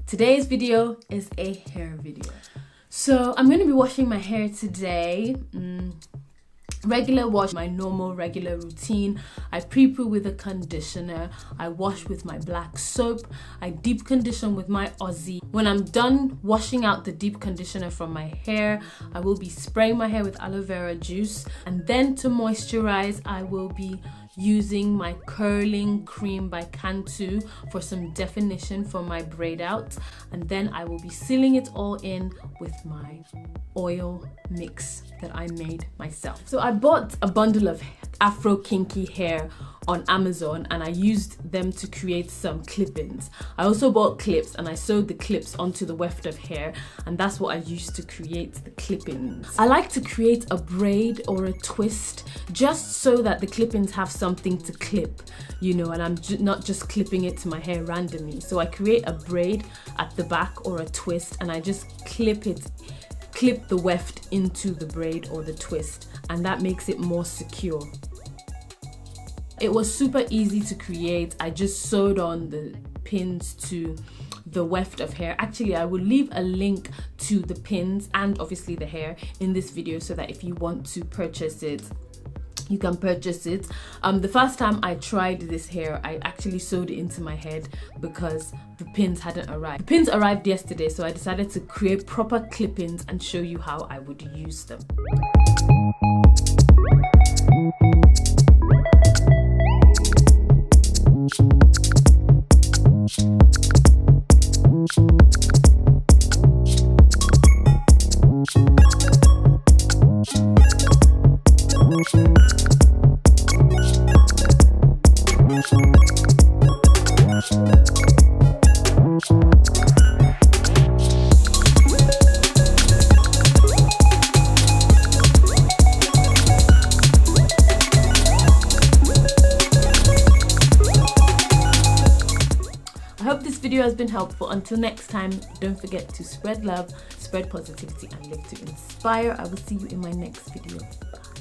Today's video is a hair video. So I'm going to be washing my hair today. Regular wash, my normal regular routine. I pre-poo with a conditioner. I wash with my black soap. I deep condition with my Aussie. When I'm done washing out the deep conditioner from my hair, I will be spraying my hair with aloe vera juice. And then to moisturize, I will be using my curling cream by Cantu for some definition for my braid out. And then I will be sealing it all in with my oil mix that I made myself. So I bought a bundle of Afro kinky hair on Amazon and I used them to create some clip-ins. I also bought clips and I sewed the clips onto the weft of hair, and that's what I used to create the clip-ins. I like to create a braid or a twist just so that the clip-ins have something to clip, you know, and I'm not just clipping it to my hair randomly. So I create a braid at the back or a twist and I just clip the weft into the braid or the twist, and that makes it more secure. It was super easy to create. I just sewed on the pins to the weft of hair. Actually, I will leave a link to the pins and obviously the hair in this video so that if you want to purchase it, you can purchase it. The first time I tried this hair, I actually sewed it into my head because the pins hadn't arrived. The pins arrived yesterday, so I decided to create proper clip-ins and show you how I would use them. I hope this video has been helpful. Until next time, don't forget to spread love, spread positivity, and live to inspire. I will see you in my next video. Bye.